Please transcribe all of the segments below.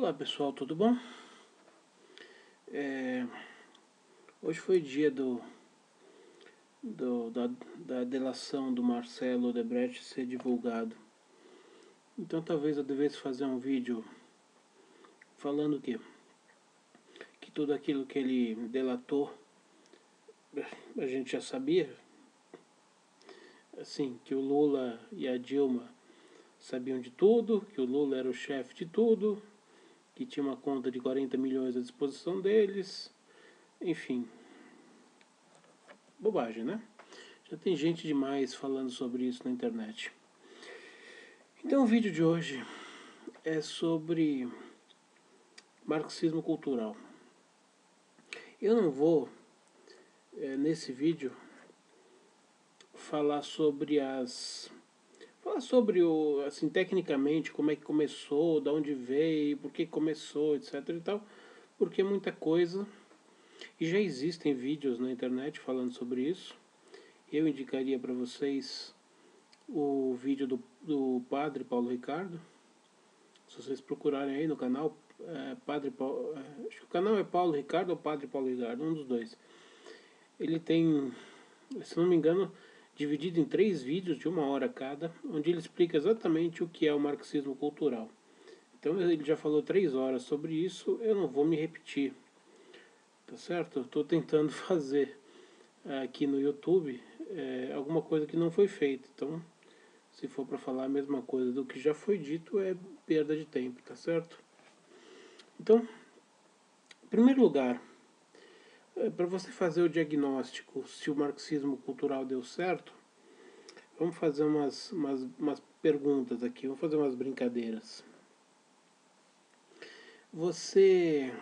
Olá pessoal, tudo bom? Hoje foi dia da delação do Marcelo Odebrecht ser divulgado. Então talvez eu devesse fazer um vídeo falando que tudo aquilo que ele delatou a gente já sabia. Assim, que o Lula e a Dilma sabiam de tudo, que o Lula era o chefe de tudo, que tinha uma conta de 40 milhões à disposição deles, enfim, bobagem, né? Já tem gente demais falando sobre isso na internet. Então o vídeo de hoje é sobre marxismo cultural. Eu não vou, nesse vídeo, falar sobre assim, tecnicamente, como é que começou, de onde veio, por que começou, etc e tal, porque é muita coisa, e já existem vídeos na internet falando sobre isso. Eu indicaria para vocês o vídeo do padre Paulo Ricardo. Se vocês procurarem aí no canal, acho que o canal é Paulo Ricardo ou Padre Paulo Ricardo, um dos dois. Ele tem, se não me engano, dividido em 3 vídeos de 1 hora cada, onde ele explica exatamente o que é o marxismo cultural. Então ele já falou 3 horas sobre isso, eu não vou me repetir, tá certo? Eu estou tentando fazer aqui no YouTube alguma coisa que não foi feita, então se for para falar a mesma coisa do que já foi dito, é perda de tempo, tá certo? Então, em primeiro lugar, para você fazer o diagnóstico se o marxismo cultural deu certo, vamos fazer umas perguntas aqui, vamos fazer umas brincadeiras. Você...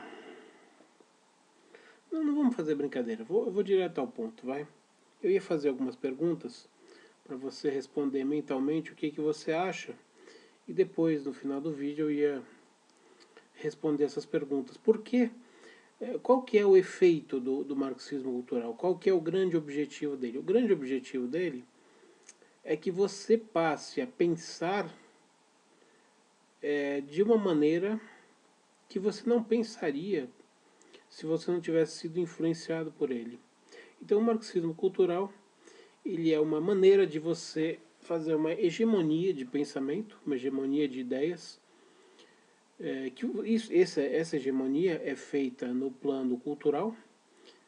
Não vamos fazer brincadeira, eu vou direto ao ponto, vai? Eu ia fazer algumas perguntas para você responder mentalmente o que você acha, e depois, no final do vídeo, eu ia responder essas perguntas. Por quê? Qual que é o efeito do marxismo cultural? Qual que é o grande objetivo dele? O grande objetivo dele é que você passe a pensar de uma maneira que você não pensaria se você não tivesse sido influenciado por ele. Então o marxismo cultural, ele é uma maneira de você fazer uma hegemonia de pensamento, uma hegemonia de ideias, essa hegemonia é feita no plano cultural,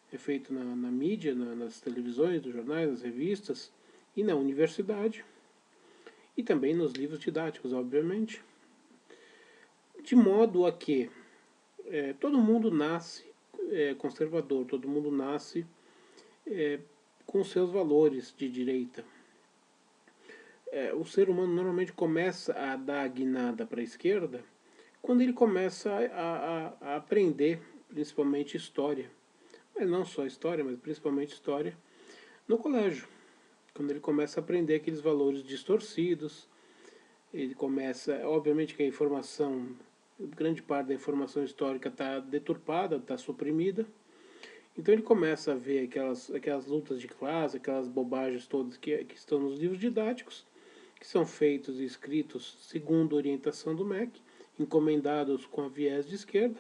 é feito na mídia, nas televisões, nos jornais, nas revistas e na universidade, e também nos livros didáticos, obviamente, de modo a que todo mundo nasce conservador, todo mundo nasce com seus valores de direita. O ser humano normalmente começa a dar a guinada para a esquerda quando ele começa a aprender, principalmente história, mas não só história, mas principalmente história, no colégio. Quando ele começa a aprender aqueles valores distorcidos, ele começa, obviamente que a informação, grande parte da informação histórica está deturpada, está suprimida, então ele começa a ver aquelas lutas de classe, aquelas bobagens todas que estão nos livros didáticos, que são feitos e escritos segundo a orientação do MEC, encomendados com a viés de esquerda.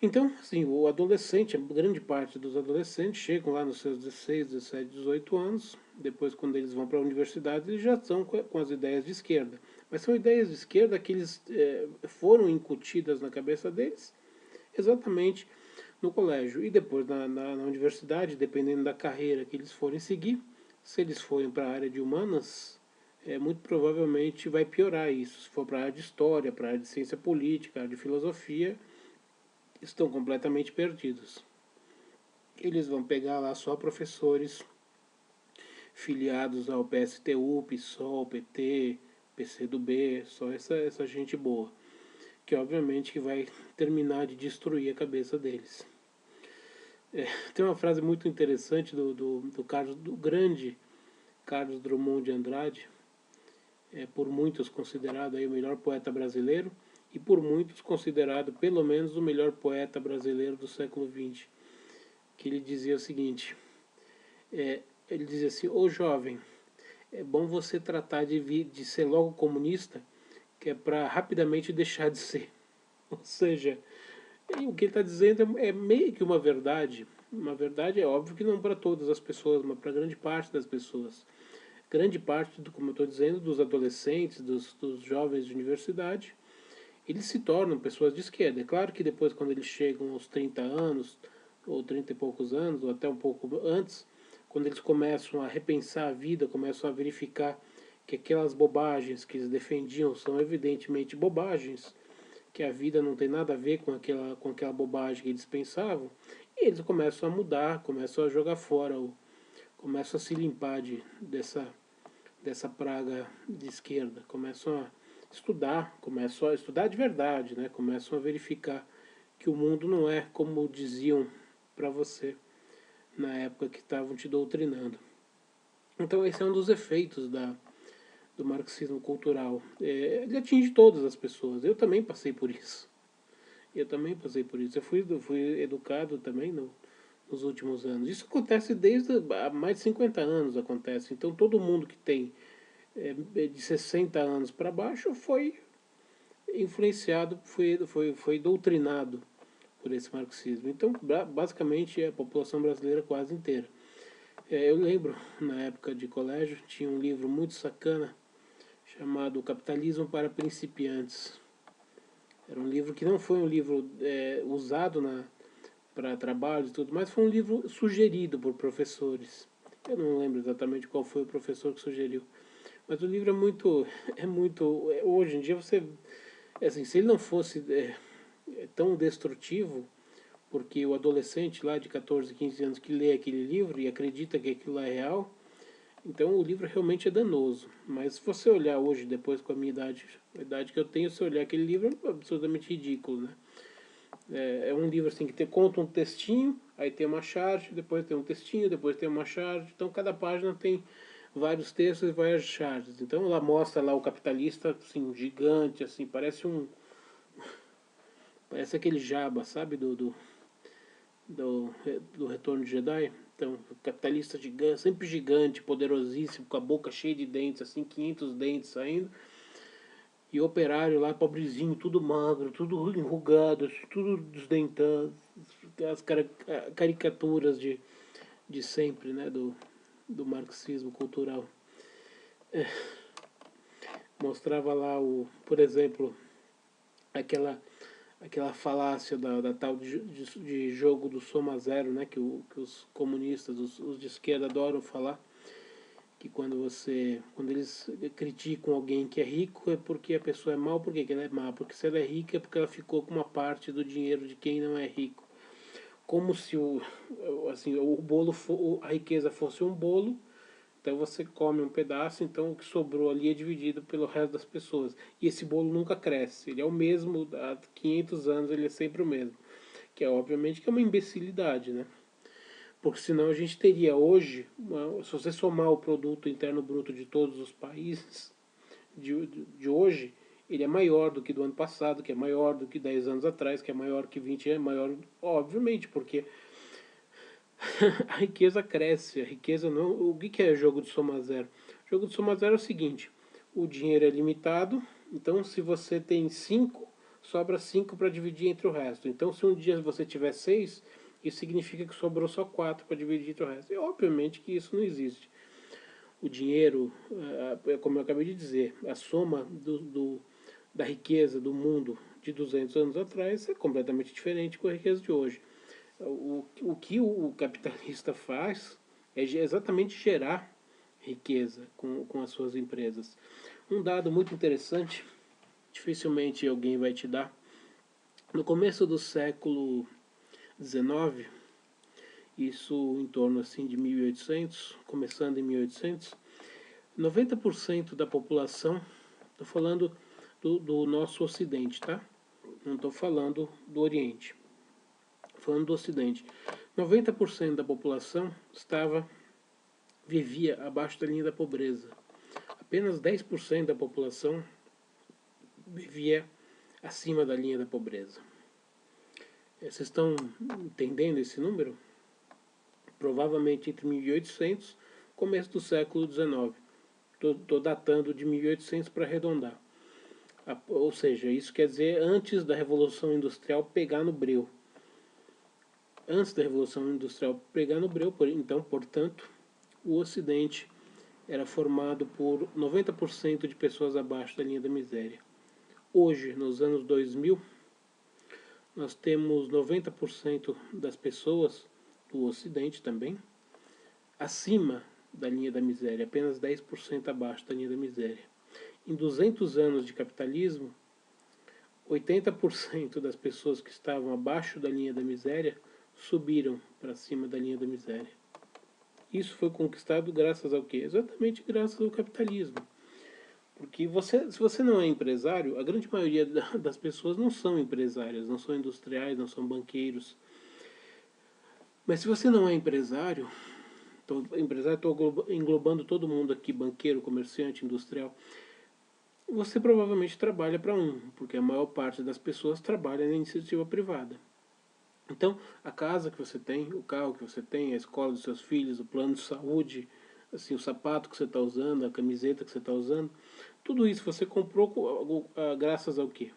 Então, assim, o adolescente, a grande parte dos adolescentes chegam lá nos seus 16, 17, 18 anos, depois quando eles vão para a universidade, eles já estão com as ideias de esquerda. Mas são ideias de esquerda que eles foram incutidas na cabeça deles exatamente no colégio. E depois na universidade, dependendo da carreira que eles forem seguir, se eles forem para a área de humanas, muito provavelmente vai piorar isso. Se for para a área de história, para a área de ciência política, área de filosofia, estão completamente perdidos. Eles vão pegar lá só professores filiados ao PSTU, PSOL, PT, PCdoB, só essa gente boa, que obviamente que vai terminar de destruir a cabeça deles. Tem uma frase muito interessante do grande Carlos Drummond de Andrade, por muitos considerado aí o melhor poeta brasileiro, e por muitos considerado pelo menos o melhor poeta brasileiro do século XX, que ele dizia o seguinte, ele dizia assim: ô jovem, é bom você tratar de ser logo comunista, que é para rapidamente deixar de ser. Ou seja, o que ele está dizendo é meio que uma verdade. Uma verdade é óbvio que não para todas as pessoas, mas para grande parte das pessoas. Grande parte, como eu estou dizendo, dos adolescentes, dos jovens de universidade, eles se tornam pessoas de esquerda. É claro que depois, quando eles chegam aos 30 anos, ou 30 e poucos anos, ou até um pouco antes, quando eles começam a repensar a vida, começam a verificar que aquelas bobagens que eles defendiam são evidentemente bobagens, que a vida não tem nada a ver com aquela bobagem que eles pensavam, e eles começam a mudar, começam a jogar fora, começam a se limpar dessa praga de esquerda, começam a estudar de verdade, né? Começam a verificar que o mundo não é como diziam para você na época que estavam te doutrinando. Então esse é um dos efeitos do marxismo cultural. Ele atinge todas as pessoas. Eu também passei por isso. Eu fui educado também nos últimos anos. Isso acontece desde há mais de 50 anos acontece. Então todo mundo que tem de 60 anos para baixo foi influenciado, foi doutrinado por esse marxismo. Então, basicamente, a população brasileira quase inteira. Eu lembro, na época de colégio, tinha um livro muito sacana chamado Capitalismo para Principiantes. Era um livro que não foi um livro usado para trabalho e tudo, mas foi um livro sugerido por professores. Eu não lembro exatamente qual foi o professor que sugeriu. Mas o livro hoje em dia você, assim, se ele não fosse tão destrutivo, porque o adolescente lá de 14, 15 anos que lê aquele livro e acredita que aquilo é real, então o livro realmente é danoso. Mas se você olhar hoje, depois com a minha idade, a idade que eu tenho, se olhar aquele livro é absolutamente ridículo, né? É um livro assim que conta um textinho, aí tem uma charge, depois tem um textinho, depois tem uma charge. Então cada página tem vários textos e várias charges. Então ela mostra lá o capitalista assim, gigante, assim, parece aquele Jabba, sabe, do Retorno de Jedi. Então, capitalista gigante, sempre gigante, poderosíssimo, com a boca cheia de dentes, assim, 500 dentes saindo. E o operário lá, pobrezinho, tudo magro, tudo enrugado, assim, tudo desdentado. As caricaturas de sempre, né, do marxismo cultural. Mostrava lá, por exemplo, aquela falácia da tal de jogo do soma zero, né, que os comunistas, os de esquerda adoram falar, que quando eles criticam alguém que é rico é porque a pessoa é mal, porque ela é má, porque se ela é rica é porque ela ficou com uma parte do dinheiro de quem não é rico. Como se o bolo, a riqueza fosse um bolo, então você come um pedaço, então o que sobrou ali é dividido pelo resto das pessoas. E esse bolo nunca cresce, ele é o mesmo, há 500 anos ele é sempre o mesmo. Que é obviamente que é uma imbecilidade, né? Porque senão a gente teria hoje, se você somar o produto interno bruto de todos os países de hoje, ele é maior do que do ano passado, que é maior do que 10 anos atrás, que é maior que 20 anos, é maior, obviamente, porque a riqueza cresce, a riqueza não. O que é jogo de soma zero? O jogo de soma zero é o seguinte: o dinheiro é limitado, então se você tem 5, sobra 5 para dividir entre o resto. Então, se um dia você tiver 6, isso significa que sobrou só 4 para dividir entre o resto. E obviamente que isso não existe. O dinheiro, como eu acabei de dizer, a soma da riqueza do mundo de 200 anos atrás é completamente diferente com a riqueza de hoje. O que o capitalista faz é exatamente gerar riqueza com as suas empresas. Um dado muito interessante, dificilmente alguém vai te dar. No começo do século XIX, isso em torno assim de 1800, começando em 1800, 90% da população, estou falando do nosso ocidente, tá? Não estou falando do Oriente. Falando do Ocidente, 90% da população vivia abaixo da linha da pobreza. Apenas 10% da população vivia acima da linha da pobreza. Vocês estão entendendo esse número? Provavelmente entre 1800 e começo do século XIX. Estou datando de 1800 para arredondar. Ou seja, isso quer dizer antes da Revolução Industrial pegar no breu. Antes da Revolução Industrial pegar no breu, então, portanto, o Ocidente era formado por 90% de pessoas abaixo da linha da miséria. Hoje, nos anos 2000, nós temos 90% das pessoas do Ocidente também acima da linha da miséria, apenas 10% abaixo da linha da miséria. Em 200 anos de capitalismo, 80% das pessoas que estavam abaixo da linha da miséria subiram para cima da linha da miséria. Isso foi conquistado graças ao quê? Exatamente graças ao capitalismo. Porque se você não é empresário, a grande maioria das pessoas não são empresárias, não são industriais, não são banqueiros. Mas se você não é empresário, estou englobando todo mundo aqui, banqueiro, comerciante, industrial, você provavelmente trabalha para porque a maior parte das pessoas trabalha na iniciativa privada. Então, a casa que você tem, o carro que você tem, a escola dos seus filhos, o plano de saúde, assim, o sapato que você está usando, a camiseta que você está usando, tudo isso você comprou graças ao quê?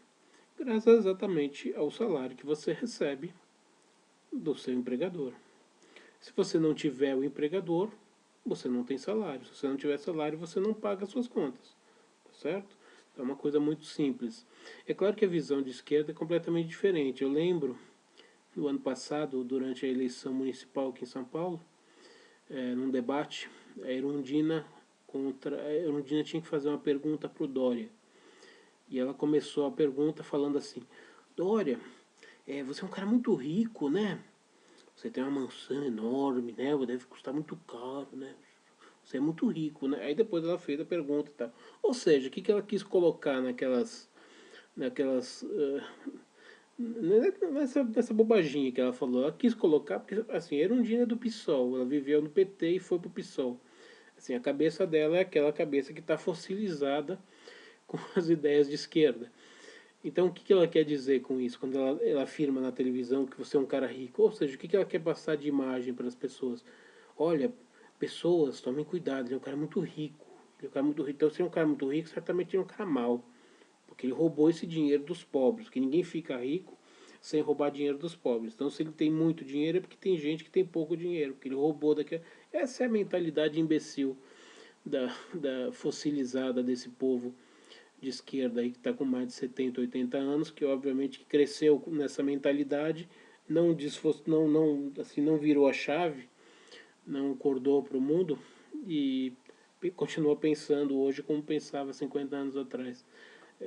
Graças exatamente ao salário que você recebe do seu empregador. Se você não tiver o empregador, você não tem salário. Se você não tiver salário, você não paga as suas contas. Tá certo? É uma coisa muito simples. É claro que a visão de esquerda é completamente diferente. Eu lembro, no ano passado, durante a eleição municipal aqui em São Paulo, num debate, a Erundina tinha que fazer uma pergunta para o Dória. E ela começou a pergunta falando assim: Dória, você é um cara muito rico, né? Você tem uma mansão enorme, né? Deve custar muito caro, né? Você é muito rico, né? Aí depois ela fez a pergunta e tal. Ou seja, o que ela quis colocar naquelas nessa bobaginha que ela falou. Ela quis colocar, porque assim, Erundina é do PSOL, ela viveu no PT e foi pro PSOL. Assim, a cabeça dela é aquela cabeça que está fossilizada com as ideias de esquerda. Então, o que ela quer dizer com isso? Quando ela afirma na televisão que você é um cara rico, ou seja, o que ela quer passar de imagem para as pessoas? Olha, pessoas, tomem cuidado, ele é um cara muito rico. Ele é um cara muito rico. Então, se é um cara muito rico, certamente ele é um cara mau. Porque ele roubou esse dinheiro dos pobres. Porque ninguém fica rico sem roubar dinheiro dos pobres. Então, se ele tem muito dinheiro, é porque tem gente que tem pouco dinheiro. Porque ele roubou daquela. Essa é a mentalidade imbecil da fossilizada desse povo de esquerda aí que está com mais de 70, 80 anos, que obviamente cresceu nessa mentalidade, não virou a chave, não acordou para o mundo e continua pensando hoje como pensava 50 anos atrás.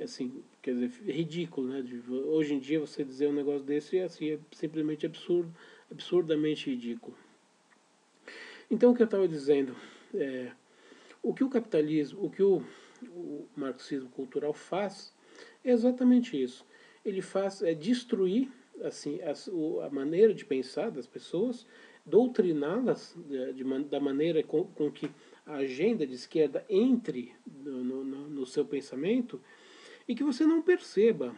Assim, quer dizer, é ridículo, né? Hoje em dia você dizer um negócio desse assim, é simplesmente absurdo, absurdamente ridículo. Então o que eu estava dizendo é o que o capitalismo, o marxismo cultural faz é exatamente isso. Ele faz destruir assim a maneira de pensar das pessoas, doutriná-las da maneira com que a agenda de esquerda entre no seu pensamento e que você não perceba.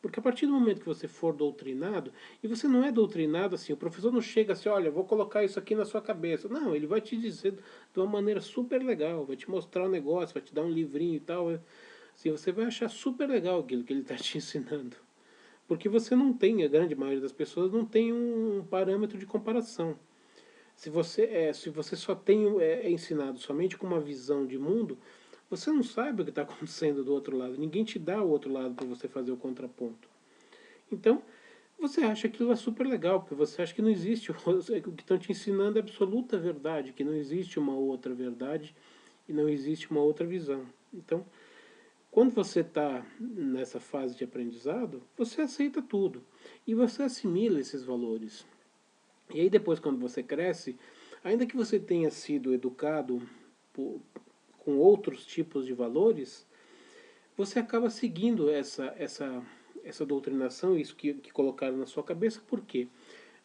Porque a partir do momento que você for doutrinado, e você não é doutrinado assim, o professor não chega assim, olha, vou colocar isso aqui na sua cabeça. Não, ele vai te dizer de uma maneira super legal, vai te mostrar um negócio, vai te dar um livrinho e tal. Assim, você vai achar super legal aquilo que ele está te ensinando. Porque você não tem, a grande maioria das pessoas não tem um parâmetro de comparação. Se você só tem ensinado somente com uma visão de mundo, você não sabe o que está acontecendo do outro lado. Ninguém te dá o outro lado para você fazer o contraponto. Então, você acha aquilo é super legal, porque você acha que não existe, o que estão te ensinando é absoluta verdade, que não existe uma outra verdade e não existe uma outra visão. Então, quando você está nessa fase de aprendizado, você aceita tudo e você assimila esses valores. E aí depois, quando você cresce, ainda que você tenha sido educado com outros tipos de valores, você acaba seguindo essa doutrinação, isso que colocaram na sua cabeça, por quê?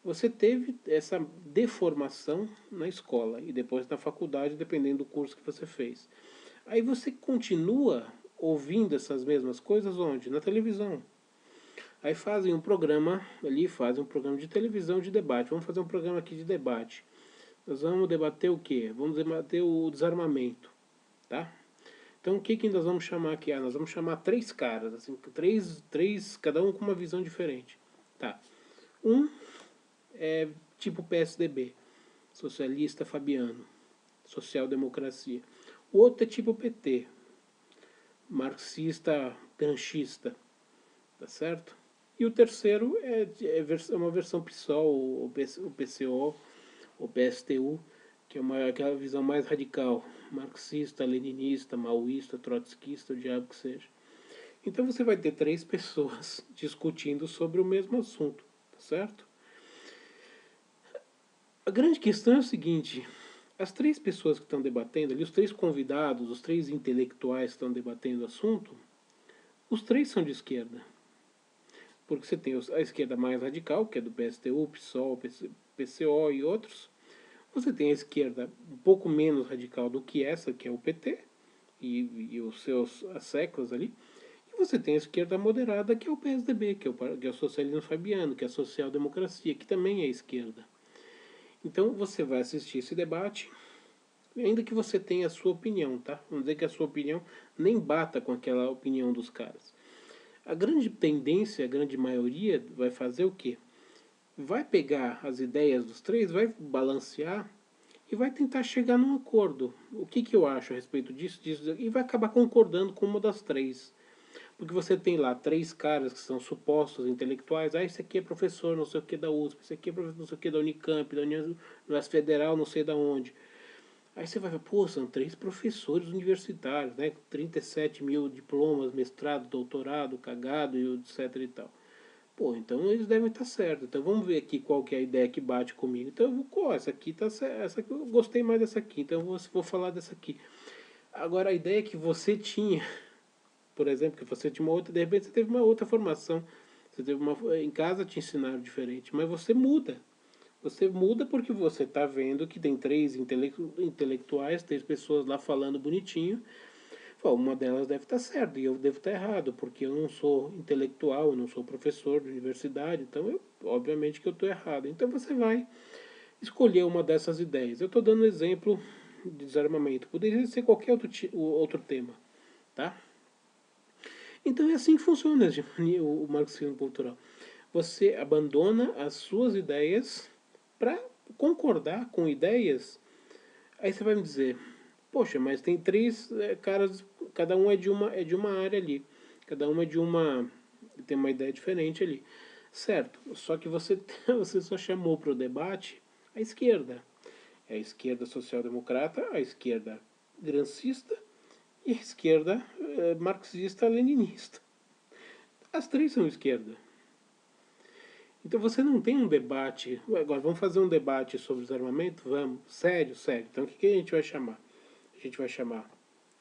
Você teve essa deformação na escola e depois na faculdade, dependendo do curso que você fez. Aí você continua ouvindo essas mesmas coisas onde? Na televisão. Aí fazem um programa ali, fazem um programa de televisão de debate. Vamos fazer um programa aqui de debate. Nós vamos debater o quê? Vamos debater o desarmamento, tá? Então o que que nós vamos chamar aqui? Nós vamos chamar três caras, assim, três, cada um com uma visão diferente. Tá. Um é tipo PSDB, socialista fabiano, social-democracia. O outro é tipo PT, marxista granchista, tá certo? E o terceiro é uma versão PSOL, o PCO, o PSTU, que é aquela visão mais radical, marxista, leninista, maoísta, trotskista, o diabo que seja. Então você vai ter três pessoas discutindo sobre o mesmo assunto, tá certo? A grande questão é o seguinte: as três pessoas que estão debatendo ali, os três convidados, os três intelectuais que estão debatendo o assunto, os três são de esquerda. Porque você tem a esquerda mais radical, que é do PSTU, PSOL, PCO e outros. Você tem a esquerda um pouco menos radical do que essa, que é o PT, e os seus as séculos ali. E você tem a esquerda moderada, que é o PSDB, que é o socialismo fabiano, que é a social-democracia, que também é esquerda. Então você vai assistir esse debate, ainda que você tenha a sua opinião, tá? Vamos dizer que a sua opinião nem bata com aquela opinião dos caras. A grande tendência, a grande maioria vai fazer o quê? Vai pegar as ideias dos três, vai balancear e vai tentar chegar num acordo. O que, que eu acho a respeito disso, e vai acabar concordando com uma das três. Porque você tem lá três caras que são supostos intelectuais. Esse aqui é professor não sei o que da USP, esse aqui é professor não sei o que da Unicamp, da Universidade Federal não sei da onde. Aí você vai ver, pô, são três professores universitários, né? 37 mil diplomas, mestrado, doutorado, cagado e etc e tal. Pô, então eles devem estar certos. Então vamos ver aqui qual que é a ideia que bate comigo. Então eu vou, essa aqui tá essa aqui eu gostei mais dessa aqui, então eu vou falar dessa aqui. Agora a ideia que você tinha, por exemplo, que você tinha uma outra, de repente você teve uma outra formação. Você teve uma em casa te ensinaram diferente, mas você muda. Você muda porque você está vendo que tem três intelectuais, três pessoas lá falando bonitinho. Uma delas deve estar certa e eu devo estar errado, porque eu não sou intelectual, eu não sou professor de universidade, então obviamente que eu estou errado. Então você vai escolher uma dessas ideias. Eu estou dando um exemplo de desarmamento, poderia ser qualquer outro tema, tá? Então é assim que funciona o marxismo cultural. Você abandona as suas ideias para concordar com ideias. Aí você vai me dizer, poxa, mas tem três caras, cada um é de uma área ali, cada um tem uma ideia diferente ali, certo? Só que você você só chamou para o debate a esquerda, é a esquerda social-democrata, a esquerda grancista e a esquerda marxista-leninista. As três são esquerda. Então você não tem um debate. Agora vamos fazer um debate sobre desarmamento? Vamos. Sério, sério. Então o que a gente vai chamar? A gente vai chamar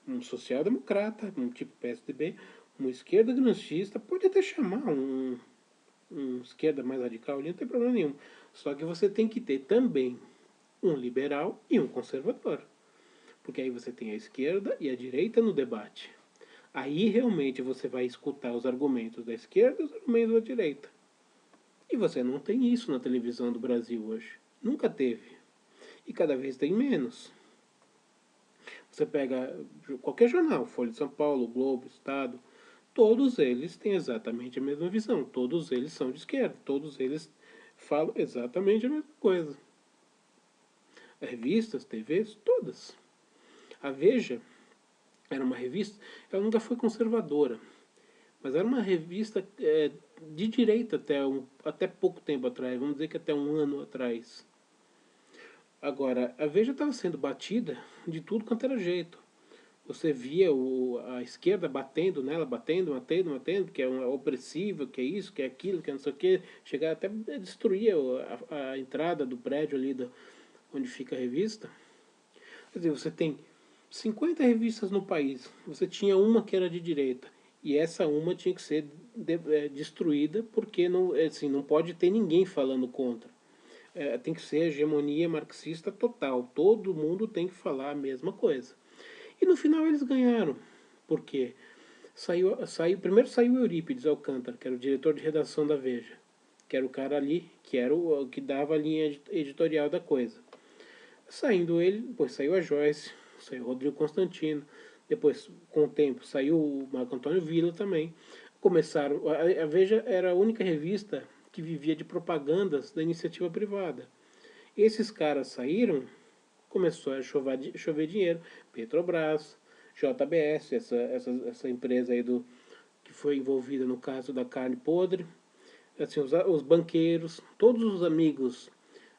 um social-democrata, um tipo PSDB, uma esquerda grancista, pode até chamar um esquerda mais radical, ali não tem problema nenhum. Só que você tem que ter também um liberal e um conservador. Porque aí você tem a esquerda e a direita no debate. Aí realmente você vai escutar os argumentos da esquerda e os argumentos da direita. E você não tem isso na televisão do Brasil hoje. Nunca teve. E cada vez tem menos. Você pega qualquer jornal, Folha de São Paulo, Globo, Estado, todos eles têm exatamente a mesma visão. Todos eles são de esquerda. Todos eles falam exatamente a mesma coisa. Revistas, TVs, todas. A Veja era uma revista, ela nunca foi conservadora, mas era uma revista de direita até pouco tempo atrás, vamos dizer que até um ano atrás. Agora, a Veja estava sendo batida de tudo quanto era jeito. Você via a esquerda batendo nela, batendo, que é uma opressiva, que é isso, que é aquilo, que é não sei o que, chegar até a destruir a entrada do prédio ali onde fica a revista. Quer dizer, você tem 50 revistas no país, você tinha uma que era de direita, e essa uma tinha que ser destruída porque não, assim, não pode ter ninguém falando contra. Tem que ser hegemonia marxista total, todo mundo tem que falar a mesma coisa. E no final eles ganharam, porque primeiro saiu Eurípides Alcântara, que era o diretor de redação da Veja, que era o cara ali, que era o que dava a linha editorial da coisa. Saindo ele, depois saiu a Joyce, saiu o Rodrigo Constantino, Depois, com o tempo, saiu o Marco Antônio Villa também. Começaram, a Veja era a única revista que vivia de propagandas da iniciativa privada. Esses caras saíram, começou a chover dinheiro. Petrobras, JBS, essa empresa aí que foi envolvida no caso da carne podre, assim, os banqueiros, todos os amigos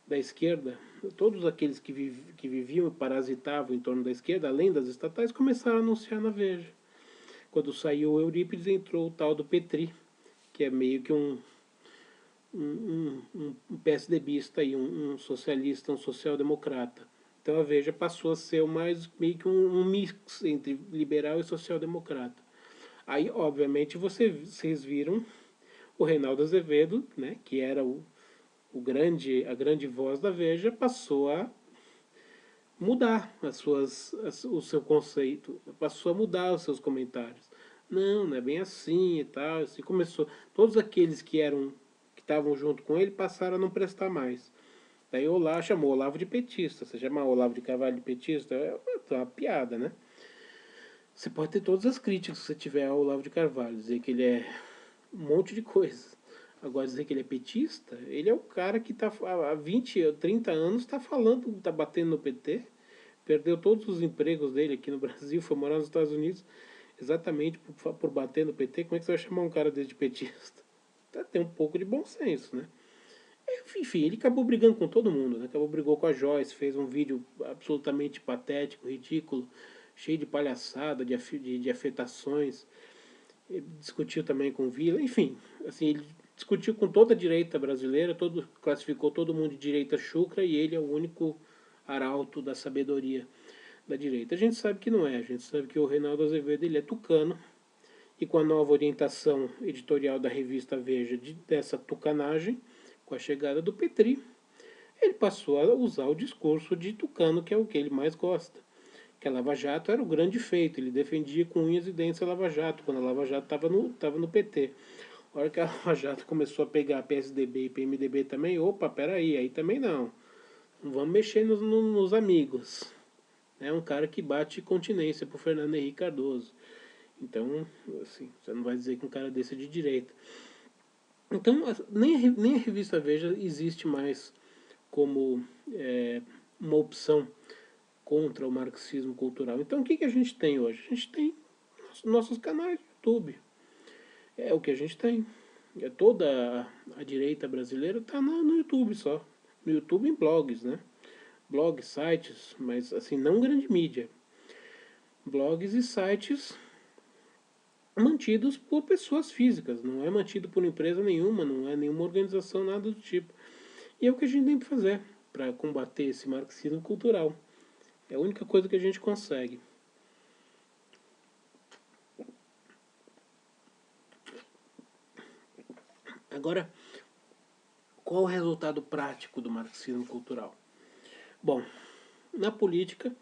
da esquerda, todos aqueles que viviam e parasitavam em torno da esquerda, além das estatais, começaram a anunciar na Veja. Quando saiu o Eurípides, entrou o tal do Petri, que é meio que um PSDBista e um socialista, um social-democrata. Então a Veja passou a ser mais meio que um mix entre liberal e social-democrata. Aí, obviamente, vocês viram o Reinaldo Azevedo, né, que era a grande voz da Veja, passou a mudar o seu conceito, passou a mudar os seus comentários. Não, não é bem assim e tal. Assim começou. Todos aqueles que estavam junto com ele passaram a não prestar mais. Daí Olavo chamou Olavo de petista. Você chamar Olavo de Carvalho de petista é uma piada, né? Você pode ter todas as críticas que você tiver ao Olavo de Carvalho, dizer que ele é um monte de coisas. Agora, dizer que ele é petista, ele é o cara que tá, há 20, 30 anos está falando, está batendo no PT, perdeu todos os empregos dele aqui no Brasil, foi morar nos Estados Unidos exatamente por bater no PT. Como é que você vai chamar um cara desse de petista? Tem um pouco de bom senso, né? Enfim, ele acabou brigando com todo mundo, né? Brigou com a Joyce, fez um vídeo absolutamente patético, ridículo, cheio de palhaçada, de afetações. Ele discutiu também com o Vila, enfim, assim, ele discutiu com toda a direita brasileira, classificou todo mundo de direita chucra e ele é o único arauto da sabedoria da direita. A gente sabe que não é, a gente sabe que o Reinaldo Azevedo ele é tucano e com a nova orientação editorial da revista Veja dessa tucanagem, com a chegada do Petri, ele passou a usar o discurso de tucano, que é o que ele mais gosta. Que a Lava Jato era o grande feito, ele defendia com unhas e dentes a Lava Jato, quando a Lava Jato estava no PT. A hora que a Lava Jato começou a pegar PSDB e PMDB também, opa, peraí, aí também não. Não vamos mexer nos amigos. É um cara que bate continência pro Fernando Henrique Cardoso. Então, assim, você não vai dizer que um cara desse é de direita. Então, nem a revista Veja existe mais como uma opção contra o marxismo cultural. Então, o que a gente tem hoje? A gente tem nossos canais do YouTube. É o que a gente tem. Toda a direita brasileira está no YouTube só. No YouTube em blogs, né? Blogs, sites, mas assim, não grande mídia. Blogs e sites mantidos por pessoas físicas, não é mantido por empresa nenhuma, não é nenhuma organização, nada do tipo. E é o que a gente tem que fazer para combater esse marxismo cultural. É a única coisa que a gente consegue. Agora, qual o resultado prático do marxismo cultural? Bom, na política,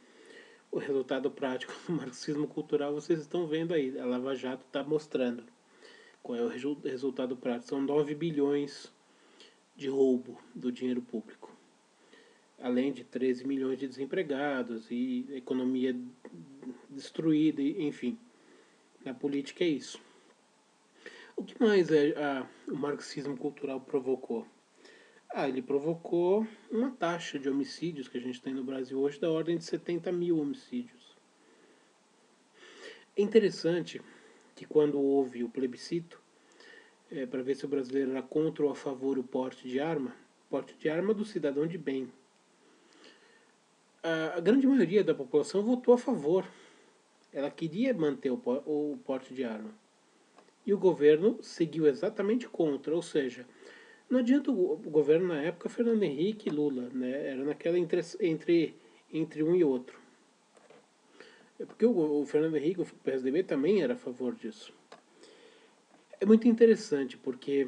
o resultado prático do marxismo cultural vocês estão vendo aí. A Lava Jato está mostrando qual é o resultado prático. São 9 bilhões de roubo do dinheiro público. Além de 13 milhões de desempregados e economia destruída, enfim. Na política é isso. O que mais o marxismo cultural provocou? Ele provocou uma taxa de homicídios que a gente tem no Brasil hoje da ordem de 70 mil homicídios. É interessante que quando houve o plebiscito, para ver se o brasileiro era contra ou a favor o porte de arma do cidadão de bem, a grande maioria da população votou a favor. Ela queria manter o porte de arma. E o governo seguiu exatamente contra, ou seja, não adianta o governo na época, Fernando Henrique e Lula, né? Era naquela entre um e outro. É porque o Fernando Henrique, o PSDB, também era a favor disso. É muito interessante, porque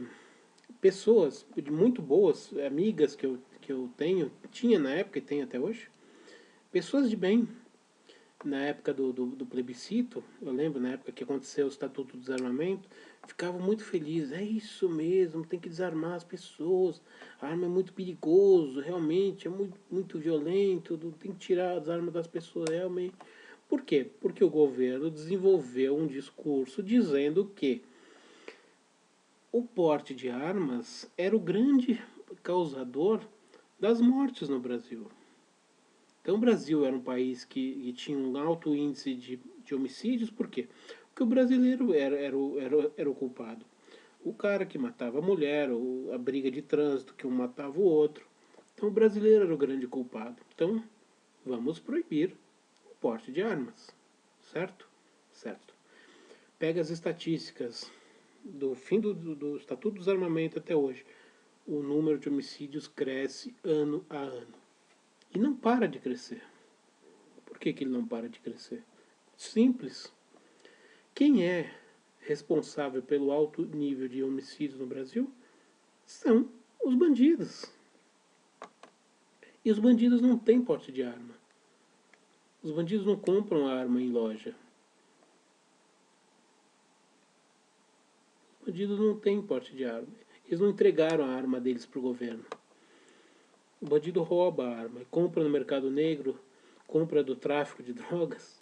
pessoas muito boas, amigas que eu tinha na época e tenho até hoje, pessoas de bem, na época do plebiscito, eu lembro na época que aconteceu o Estatuto do Desarmamento, ficavam muito felizes. É isso mesmo, tem que desarmar as pessoas. A arma é muito perigoso, realmente, é muito, muito violento, tem que tirar as armas das pessoas, realmente. Por quê? Porque o governo desenvolveu um discurso dizendo que o porte de armas era o grande causador das mortes no Brasil. Então o Brasil era um país que tinha um alto índice de homicídios, por quê? Porque o brasileiro era o culpado. O cara que matava a mulher, ou a briga de trânsito que um matava o outro. Então o brasileiro era o grande culpado. Então vamos proibir o porte de armas. Certo? Certo. Pega as estatísticas do fim do Estatuto do Desarmamento até hoje. O número de homicídios cresce ano a ano. E não para de crescer. Por que ele não para de crescer? Simples. Quem é responsável pelo alto nível de homicídios no Brasil são os bandidos. E os bandidos não têm porte de arma. Os bandidos não compram arma em loja. Os bandidos não têm porte de arma. Eles não entregaram a arma deles para o governo. O bandido rouba a arma, compra no mercado negro, compra do tráfico de drogas,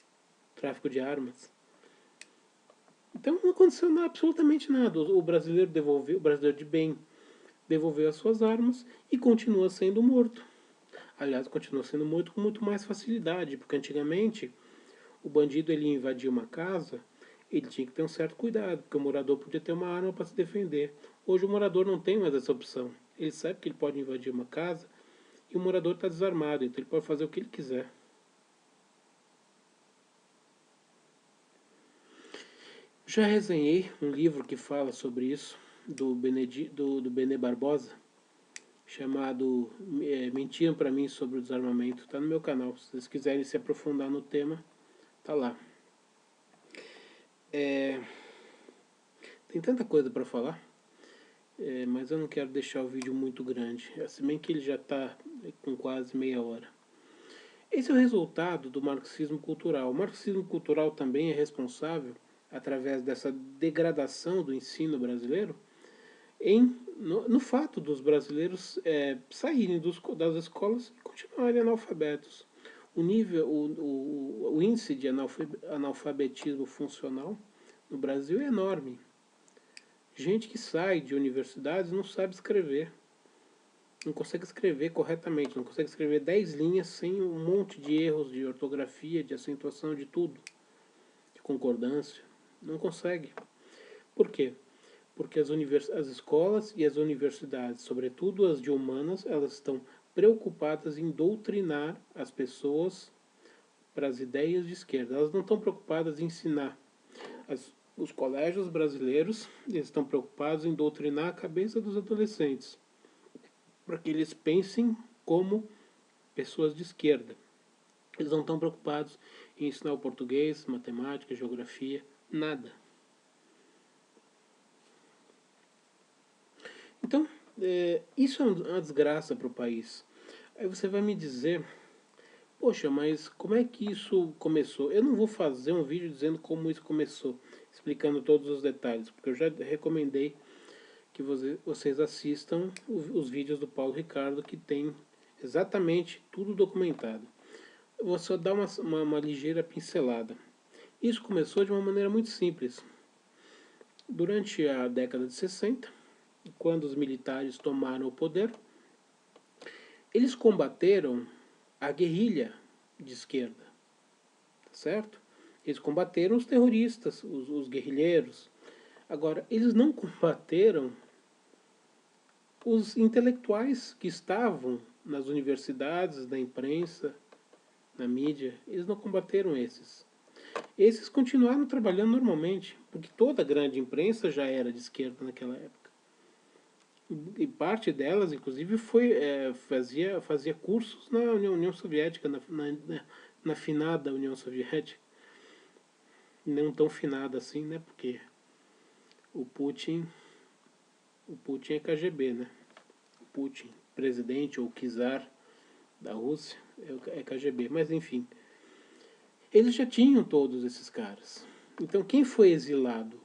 tráfico de armas. Então não aconteceu absolutamente nada. O brasileiro devolveu, o brasileiro de bem devolveu as suas armas e continua sendo morto. Aliás, continua sendo morto com muito mais facilidade, porque antigamente o bandido ele invadia uma casa, ele tinha que ter um certo cuidado, porque o morador podia ter uma arma para se defender. Hoje o morador não tem mais essa opção. Ele sabe que ele pode invadir uma casa e o morador está desarmado, então ele pode fazer o que ele quiser. Já resenhei um livro que fala sobre isso, do Bené Barbosa, chamado Mentiram para mim sobre o desarmamento. Está no meu canal, se vocês quiserem se aprofundar no tema, tá lá. Tem tanta coisa para falar, mas eu não quero deixar o vídeo muito grande, se bem que ele já está com quase meia hora. Esse é o resultado do marxismo cultural. O marxismo cultural também é responsável, através dessa degradação do ensino brasileiro, no fato dos brasileiros saírem das escolas e continuarem analfabetos. O índice de analfabetismo funcional no Brasil é enorme. Gente que sai de universidades não sabe escrever. Não consegue escrever corretamente, não consegue escrever 10 linhas sem um monte de erros de ortografia, de acentuação, de tudo, de concordância. Não consegue. Por quê? Porque as escolas e as universidades, sobretudo as de humanas, elas estão preocupadas em doutrinar as pessoas para as ideias de esquerda. Elas não estão preocupadas em ensinar. Os colégios brasileiros eles estão preocupados em doutrinar a cabeça dos adolescentes, para que eles pensem como pessoas de esquerda. Eles não estão preocupados em ensinar o português, matemática, geografia, nada. Então, isso é uma desgraça para o país. Aí você vai me dizer, poxa, mas como é que isso começou? Eu não vou fazer um vídeo dizendo como isso começou, explicando todos os detalhes, porque eu já recomendei que vocês assistam os vídeos do Paulo Ricardo, que tem exatamente tudo documentado. Eu vou só dar uma ligeira pincelada. Isso começou de uma maneira muito simples. Durante a década de 60, quando os militares tomaram o poder, eles combateram a guerrilha de esquerda, certo? Eles combateram os terroristas, os guerrilheiros. Agora, eles não combateram os intelectuais que estavam nas universidades, na imprensa, na mídia. Eles não combateram esses. Esses continuaram trabalhando normalmente, porque toda a grande imprensa já era de esquerda naquela época. E parte delas, inclusive, fazia cursos na União Soviética, na finada União Soviética. Não tão finada assim, né? Porque o Putin é KGB, né? O Putin, presidente ou czar da Rússia, é KGB. Mas, enfim, eles já tinham todos esses caras. Então, quem foi exilado?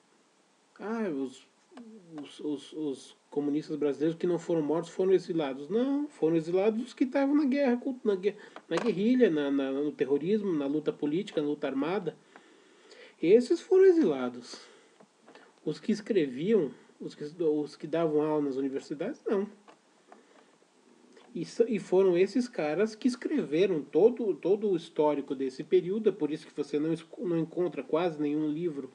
Os comunistas brasileiros que não foram mortos foram exilados. Não, foram exilados os que estavam na guerra, na guerrilha, no terrorismo, na luta política, na luta armada. Esses foram exilados. Os que escreviam, os que davam aula nas universidades, não. E foram esses caras que escreveram todo o histórico desse período. É por isso que você não encontra quase nenhum livro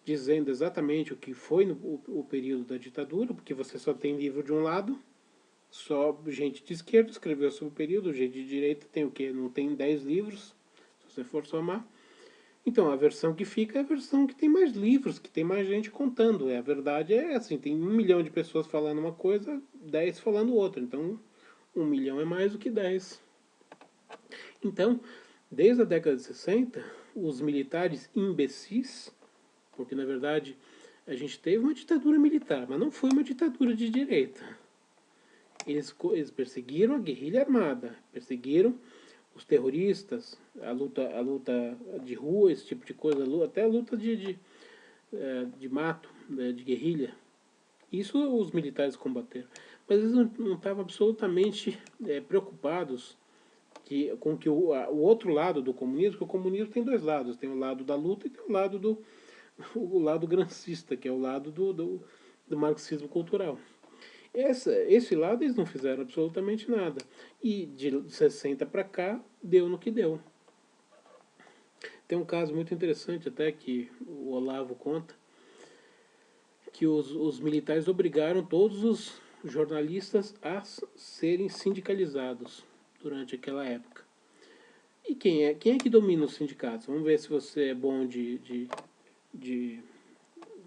dizendo exatamente o que foi o período da ditadura, porque você só tem livro de um lado, só gente de esquerda escreveu sobre o período, gente de direita tem o quê? Não tem 10 livros, se você for somar. Então, a versão que fica é a versão que tem mais livros, que tem mais gente contando. A verdade é assim, tem 1 milhão de pessoas falando uma coisa, 10 falando outra. Então, 1 milhão é mais do que 10. Então, desde a década de 60, os militares imbecis, porque na verdade a gente teve uma ditadura militar, mas não foi uma ditadura de direita. Eles perseguiram a guerrilha armada, perseguiram os terroristas, a luta de rua, esse tipo de coisa, até a luta de mato, de guerrilha. Isso os militares combateram. Mas eles não estavam absolutamente preocupados com que o outro lado do comunismo, porque o comunismo tem dois lados, tem o lado da luta e tem o lado grancista, que é o lado do marxismo cultural. Esse lado eles não fizeram absolutamente nada. E de 60 para cá, deu no que deu. Tem um caso muito interessante até que o Olavo conta, que os militares obrigaram todos os jornalistas a serem sindicalizados durante aquela época. E quem é que domina os sindicatos? Vamos ver se você é bom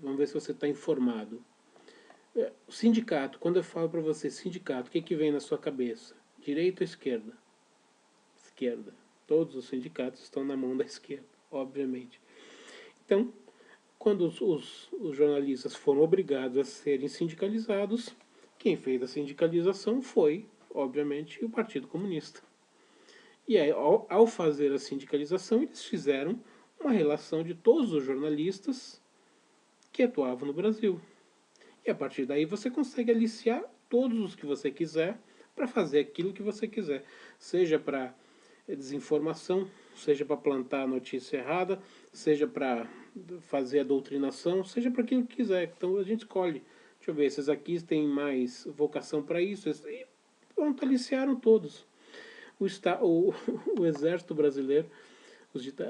vamos ver se você está informado. O sindicato, quando eu falo para você sindicato, o que vem na sua cabeça? Direita ou esquerda? Esquerda. Todos os sindicatos estão na mão da esquerda, obviamente. Então, quando os jornalistas foram obrigados a serem sindicalizados, quem fez a sindicalização foi, obviamente, o Partido Comunista. E aí, ao fazer a sindicalização, eles fizeram uma relação de todos os jornalistas que atuavam no Brasil. E a partir daí você consegue aliciar todos os que você quiser para fazer aquilo que você quiser. Seja para desinformação, seja para plantar a notícia errada, seja para fazer a doutrinação, seja para aquilo que quiser. Então a gente escolhe. Deixa eu ver, esses aqui têm mais vocação para isso. E pronto, aliciaram todos. O exército brasileiro,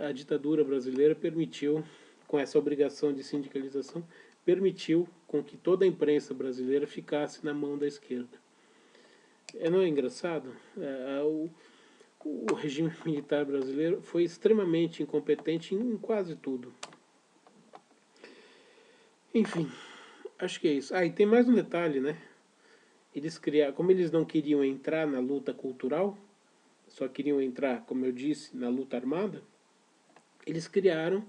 a ditadura brasileira permitiu, com essa obrigação de sindicalização, permitiu com que toda a imprensa brasileira ficasse na mão da esquerda. Não é engraçado? O regime militar brasileiro foi extremamente incompetente em quase tudo. Enfim, acho que é isso. E tem mais um detalhe, né? Como eles não queriam entrar na luta cultural, só queriam entrar, como eu disse, na luta armada, eles criaram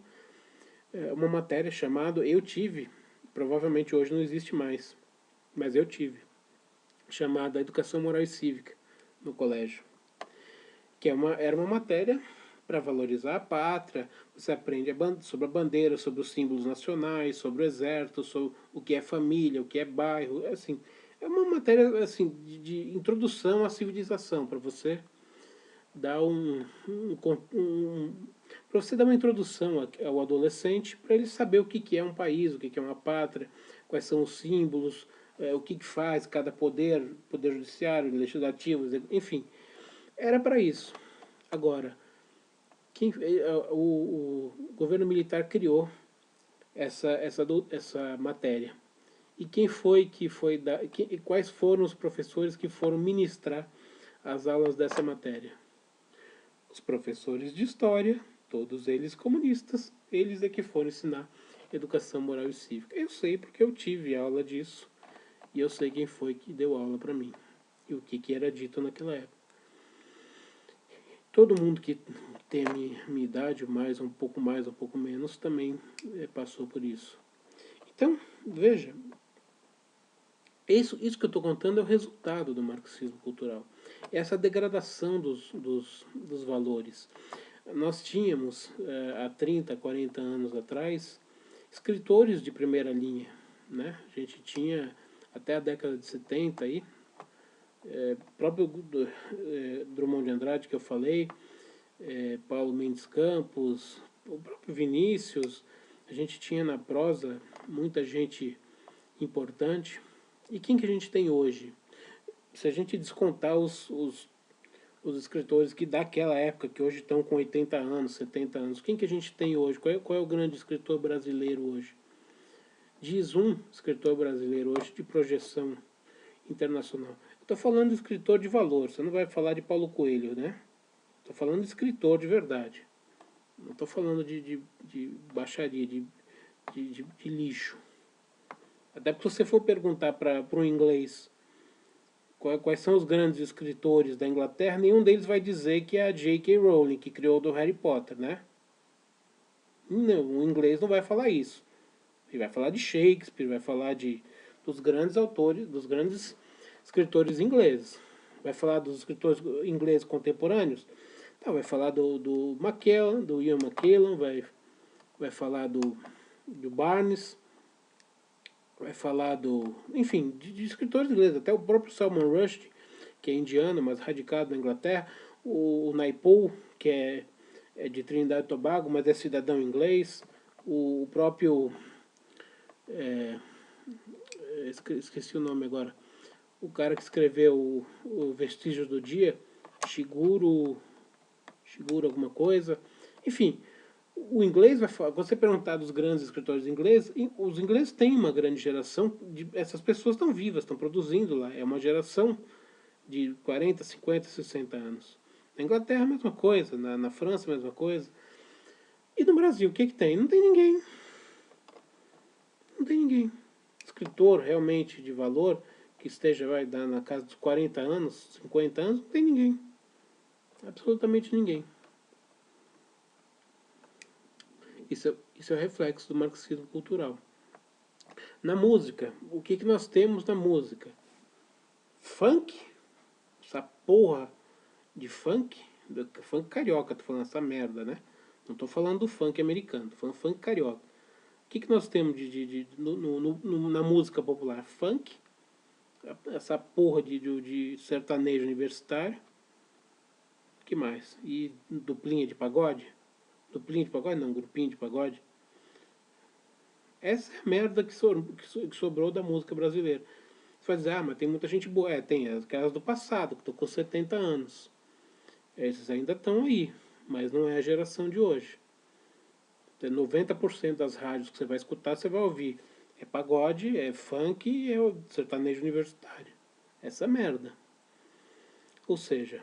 uma matéria chamada Eu Tive, provavelmente hoje não existe mais, mas eu tive, chamada Educação Moral e Cívica no colégio, que era uma matéria para valorizar a pátria. Você aprende sobre a bandeira, sobre os símbolos nacionais, sobre o exército, sobre o que é família, o que é bairro, assim, é uma matéria assim de introdução à civilização, para você dar para você dar uma introdução ao adolescente, para ele saber o que é um país, o que é uma pátria, quais são os símbolos, o que faz cada poder judiciário, legislativo, enfim, era para isso. Agora, o governo militar criou essa matéria. E quais foram os professores que foram ministrar as aulas dessa matéria? Os professores de história, todos eles comunistas, eles é que foram ensinar educação moral e cívica. Eu sei porque eu tive aula disso e eu sei quem foi que deu aula para mim e o que era dito naquela época. Todo mundo que tem a minha idade, um pouco mais, um pouco menos, também passou por isso. Então, veja, isso que eu estou contando é o resultado do marxismo cultural. Essa degradação dos valores. Nós tínhamos, há 30, 40 anos atrás, escritores de primeira linha. Né? A gente tinha, até a década de 70 aí, próprio Drummond de Andrade que eu falei, Paulo Mendes Campos, o próprio Vinícius, a gente tinha na prosa muita gente importante. E quem que a gente tem hoje? Se a gente descontar os escritores que daquela época, que hoje estão com 80 anos, 70 anos, quem que a gente tem hoje? Qual é o grande escritor brasileiro hoje? Diz um escritor brasileiro hoje de projeção internacional. Estou falando de escritor de valor, você não vai falar de Paulo Coelho, né? Estou falando de escritor de verdade. Não estou falando de baixaria, de lixo. Até porque se você for perguntar para um inglês quais são os grandes escritores da Inglaterra, nenhum deles vai dizer que é a J.K. Rowling, que criou do Harry Potter, né? Não, o inglês não vai falar isso. Ele vai falar de Shakespeare, vai falar dos grandes autores, dos grandes escritores ingleses. Vai falar dos escritores ingleses contemporâneos. Tá, vai falar do Macallan, do Ian Macallan, vai falar do Barnes, vai falar enfim, de escritores ingleses, até o próprio Salman Rushdie, que é indiano, mas radicado na Inglaterra, o Naipaul, que é de Trinidad e Tobago, mas é cidadão inglês, o próprio, esqueci o nome agora, o cara que escreveu o Vestígios do Dia, Shiguro alguma coisa, enfim, o inglês vai falar, quando você perguntar dos grandes escritores ingleses, os ingleses têm uma grande geração, essas pessoas estão vivas, estão produzindo lá, é uma geração de 40, 50, 60 anos. Na Inglaterra a mesma coisa, na França a mesma coisa. E no Brasil, o que tem? Não tem ninguém. Não tem ninguém. Escritor realmente de valor, que esteja, vai dar na casa dos 40 anos, 50 anos, não tem ninguém. Absolutamente ninguém. Isso é o reflexo do marxismo cultural. Na música, o que nós temos na música? Funk, essa porra de funk carioca, tô falando essa merda, né? Não tô falando do funk americano, tô falando funk carioca. O que nós temos na música popular? Funk, essa porra de sertanejo universitário, o que mais? E duplinha de pagode? Duplinha de pagode? Não, grupinho de pagode. Essa é a merda que sobrou da música brasileira. Você vai dizer, mas tem muita gente boa. Tem aquelas do passado, que estão com 70 anos. Esses ainda estão aí, mas não é a geração de hoje. 90% das rádios que você vai escutar, você vai ouvir. É pagode, é funk e é o sertanejo universitário. Essa merda. Ou seja,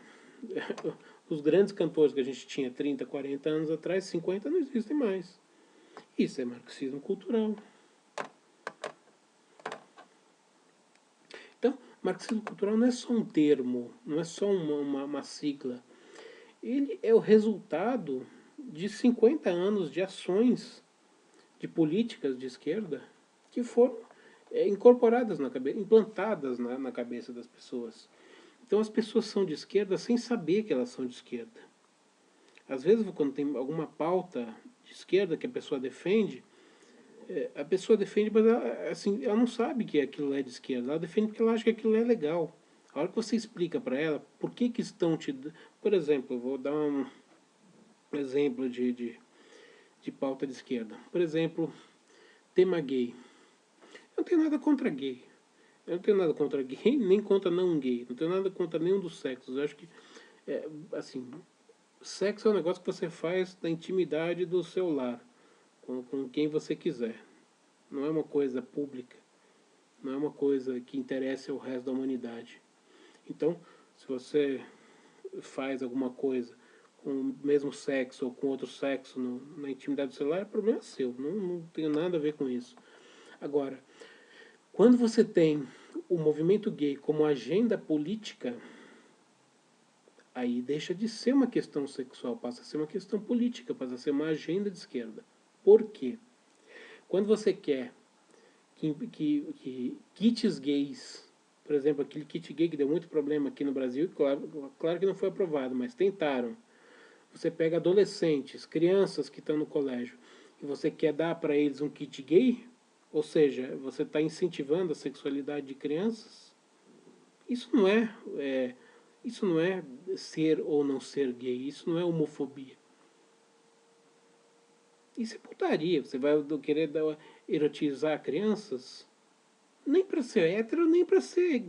os grandes cantores que a gente tinha 30, 40 anos atrás, 50, não existem mais. Isso é marxismo cultural. Então, marxismo cultural não é só um termo, não é só uma sigla. Ele é o resultado de 50 anos de ações, de políticas de esquerda, que foram incorporadas na cabeça, implantadas na cabeça das pessoas. Então as pessoas são de esquerda sem saber que elas são de esquerda. Às vezes, quando tem alguma pauta de esquerda que a pessoa defende, mas ela não sabe que aquilo é de esquerda. Ela defende porque ela acha que aquilo é legal. A hora que você explica para ela por que estão te... Por exemplo, eu vou dar um exemplo de pauta de esquerda. Por exemplo, tema gay. Eu não tenho nada contra gay. Eu não tenho nada contra gay, nem contra não gay. Não tenho nada contra nenhum dos sexos. Eu acho que, assim, sexo é um negócio que você faz na intimidade do seu lar, com quem você quiser. Não é uma coisa pública. Não é uma coisa que interessa ao resto da humanidade. Então, se você faz alguma coisa com o mesmo sexo ou com outro sexo na intimidade do celular, é problema seu. Não tem nada a ver com isso. Agora, quando você tem o movimento gay como agenda política, aí deixa de ser uma questão sexual, passa a ser uma questão política, passa a ser uma agenda de esquerda. Por quê? Quando você quer que kits gays, por exemplo, aquele kit gay que deu muito problema aqui no Brasil, claro que não foi aprovado, mas tentaram. Você pega adolescentes, crianças que estão no colégio, e você quer dar para eles um kit gay, ou seja, você está incentivando a sexualidade de crianças, isso não isso não é ser ou não ser gay, isso não é homofobia. Isso é putaria, você vai querer erotizar crianças? Nem para ser hétero, nem para ser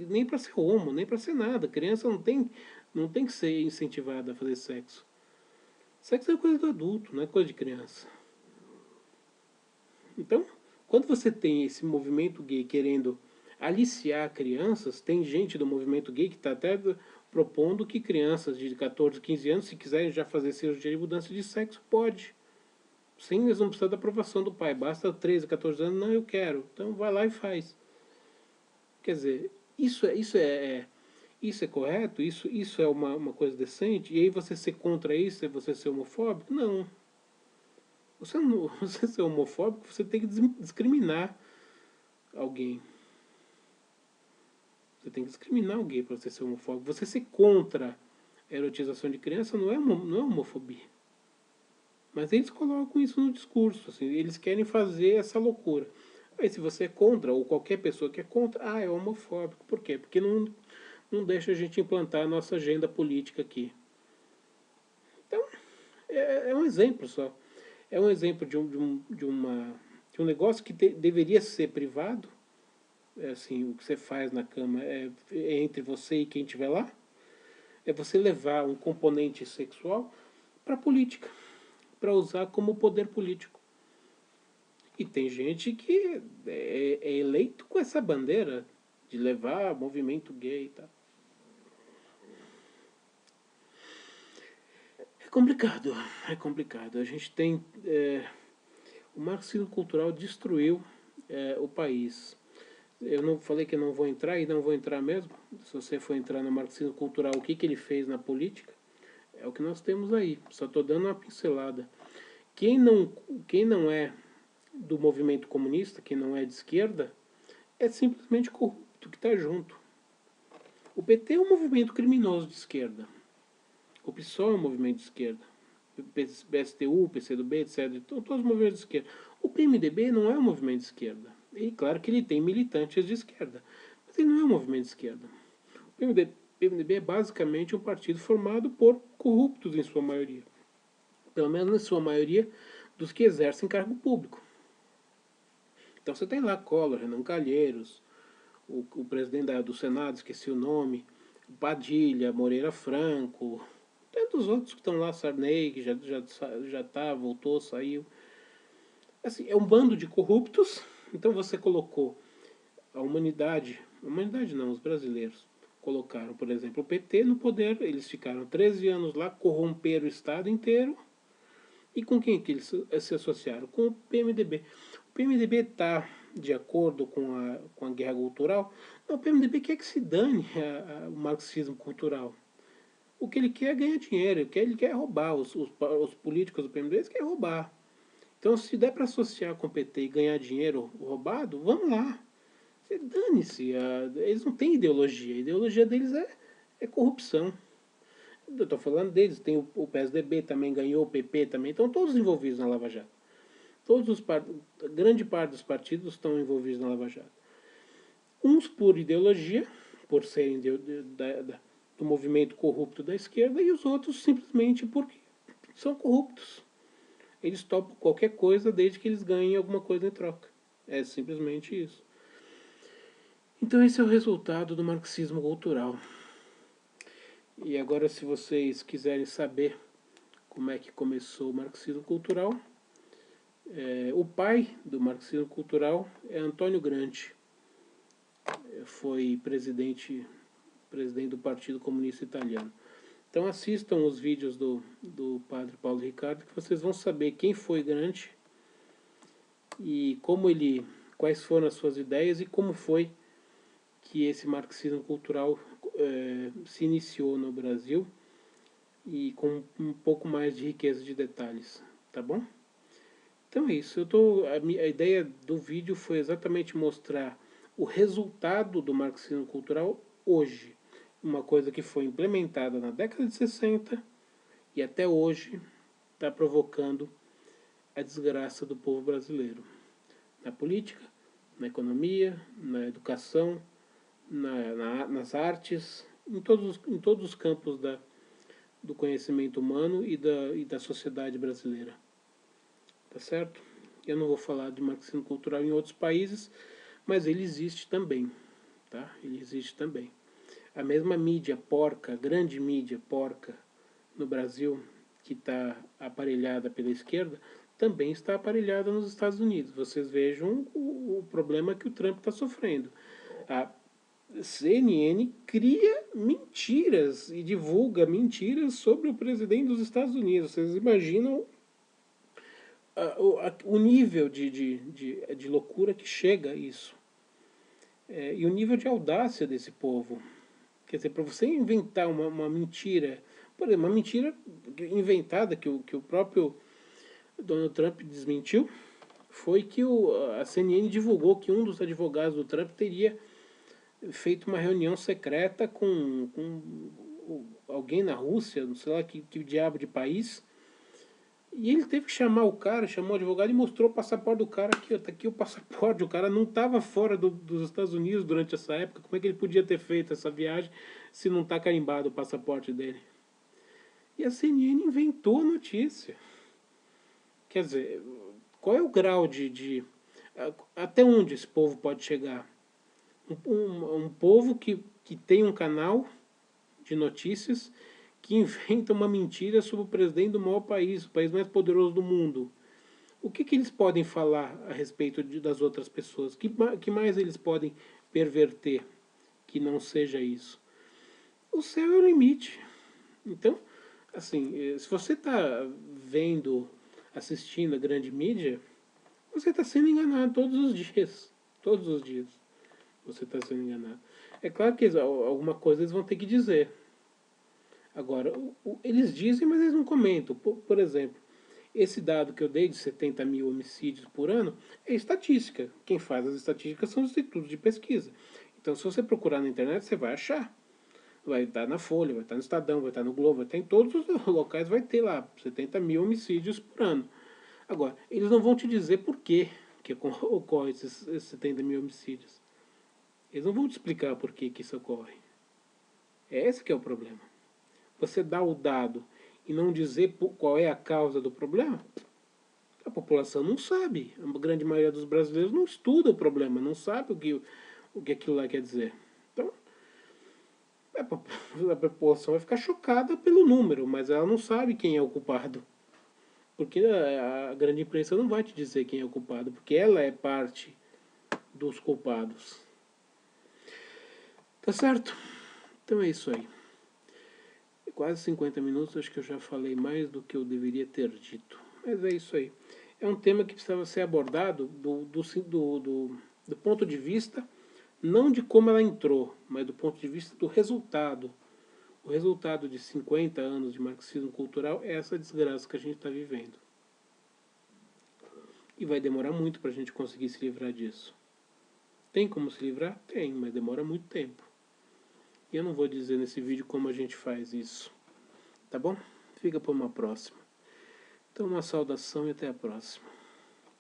homo, nem para ser nada. Criança não tem que ser incentivada a fazer sexo. Sexo é coisa do adulto, não é coisa de criança. Então, quando você tem esse movimento gay querendo aliciar crianças, tem gente do movimento gay que está até propondo que crianças de 14, 15 anos, se quiserem já fazer cirurgia de mudança de sexo, pode. Sem eles não precisar da aprovação do pai. Basta 13, 14 anos, não, eu quero. Então vai lá e faz. Quer dizer, isso é correto? Isso é uma coisa decente? E aí você ser contra isso é você ser homofóbico? Não. Você ser homofóbico, você tem que discriminar alguém. Você tem que discriminar alguém para você ser homofóbico. Você ser contra a erotização de criança não é homofobia. Mas eles colocam isso no discurso. Assim, eles querem fazer essa loucura. Aí se você é contra, ou qualquer pessoa que é contra, é homofóbico. Por quê? Porque não deixa a gente implantar a nossa agenda política aqui. Então, é um exemplo só. É um exemplo de um negócio que deveria ser privado. É assim, o que você faz na cama é entre você e quem estiver lá. É você levar um componente sexual para a política, para usar como poder político. E tem gente que é eleito com essa bandeira de levar movimento gay e tal. É complicado, é complicado. A gente tem... o marxismo cultural destruiu o país. Eu não falei que eu não vou entrar, e não vou entrar mesmo. Se você for entrar no marxismo cultural, o que ele fez na política, é o que nós temos aí. Só estou dando uma pincelada. Quem não é do movimento comunista, quem não é de esquerda, é simplesmente corrupto que está junto. O PT é um movimento criminoso de esquerda. O PSOL é um movimento de esquerda. O PSTU, PCdoB, etc. Então, todos os movimentos de esquerda. O PMDB não é um movimento de esquerda. E claro que ele tem militantes de esquerda. Mas ele não é um movimento de esquerda. O PMDB é basicamente um partido formado por corruptos em sua maioria. Pelo menos na sua maioria dos que exercem cargo público. Então você tem lá Collor, Renan Calheiros, o presidente do Senado, esqueci o nome, Padilha, Moreira Franco, tantos outros que estão lá, Sarney, que já tá, voltou, saiu. Assim, é um bando de corruptos. Então você colocou a humanidade não, os brasileiros, colocaram, por exemplo, o PT no poder, eles ficaram 13 anos lá, corromperam o Estado inteiro. E com quem que eles se associaram? Com o PMDB. O PMDB está de acordo com a guerra cultural? Não, o PMDB quer que se dane o marxismo cultural. O que ele quer é ganhar dinheiro, ele quer roubar. Os políticos do PMDB eles querem roubar. Então, se der para associar com o PT e ganhar dinheiro roubado, vamos lá. Dane-se. Eles não têm ideologia. A ideologia deles é corrupção. Eu estou falando deles. Tem o PSDB também ganhou, o PP também. Estão todos envolvidos na Lava Jato. Grande parte dos partidos estão envolvidos na Lava Jato. Uns por ideologia, por serem do movimento corrupto da esquerda, e os outros simplesmente porque são corruptos. Eles topam qualquer coisa desde que eles ganhem alguma coisa em troca. É simplesmente isso. Então esse é o resultado do marxismo cultural. E agora, se vocês quiserem saber como é que começou o marxismo cultural, o pai do marxismo cultural é Antônio Gramsci. Foi presidente do Partido Comunista Italiano. Então assistam os vídeos do padre Paulo Ricardo, que vocês vão saber quem foi Gramsci e quais foram as suas ideias e como foi que esse marxismo cultural se iniciou no Brasil, e com um pouco mais de riqueza de detalhes, tá bom? Então é isso. A ideia do vídeo foi exatamente mostrar o resultado do marxismo cultural hoje. Uma coisa que foi implementada na década de 60 e até hoje está provocando a desgraça do povo brasileiro. Na política, na economia, na educação, nas artes, em todos os campos do conhecimento humano e da sociedade brasileira. Tá certo? Eu não vou falar de marxismo cultural em outros países, mas ele existe também. Tá? Ele existe também. A mesma mídia porca, grande mídia porca no Brasil, que está aparelhada pela esquerda, também está aparelhada nos Estados Unidos. Vocês vejam o problema que o Trump está sofrendo. A CNN cria mentiras e divulga mentiras sobre o presidente dos Estados Unidos. Vocês imaginam o nível de loucura que chega a isso. E o nível de audácia desse povo. Quer dizer, para você inventar uma mentira, por exemplo, uma mentira inventada que o próprio Donald Trump desmentiu, foi que a CNN divulgou que um dos advogados do Trump teria feito uma reunião secreta com alguém na Rússia, não sei lá que diabo de país, e ele teve que chamar o cara, chamou o advogado e mostrou o passaporte do cara. Aqui, ó, tá aqui o passaporte. O cara não estava fora dos Estados Unidos durante essa época. Como é que ele podia ter feito essa viagem se não está carimbado o passaporte dele? E a CNN inventou a notícia. Quer dizer, qual é o grau até onde esse povo pode chegar? Um povo que tem um canal de notícias que inventa uma mentira sobre o presidente do maior país, o país mais poderoso do mundo. O que eles podem falar a respeito das outras pessoas? Que mais eles podem perverter que não seja isso? O céu é o limite. Então, assim, se você está vendo, assistindo a grande mídia, você está sendo enganado todos os dias. Todos os dias você está sendo enganado. É claro que alguma coisa eles vão ter que dizer. Agora, eles dizem, mas eles não comentam. Por exemplo, esse dado que eu dei de 70 mil homicídios por ano é estatística. Quem faz as estatísticas são os institutos de pesquisa. Então, se você procurar na internet, você vai achar. Vai estar na Folha, vai estar no Estadão, vai estar no Globo, vai estar em todos os locais, vai ter lá 70 mil homicídios por ano. Agora, eles não vão te dizer por que ocorre esses 70 mil homicídios. Eles não vão te explicar por que isso ocorre. Esse que é o problema. Você dá o dado e não dizer qual é a causa do problema, a população não sabe. A grande maioria dos brasileiros não estuda o problema, não sabe o que aquilo lá quer dizer. Então, a população vai ficar chocada pelo número, mas ela não sabe quem é o culpado. Porque a grande imprensa não vai te dizer quem é o culpado, porque ela é parte dos culpados. Tá certo? Então é isso aí. Quase 50 minutos, acho que eu já falei mais do que eu deveria ter dito. Mas é isso aí. É um tema que precisava ser abordado do ponto de vista, não de como ela entrou, mas do ponto de vista do resultado. O resultado de 50 anos de marxismo cultural é essa desgraça que a gente está vivendo. E vai demorar muito para a gente conseguir se livrar disso. Tem como se livrar? Tem, mas demora muito tempo. E eu não vou dizer nesse vídeo como a gente faz isso. Tá bom? Fica para uma próxima. Então, uma saudação e até a próxima.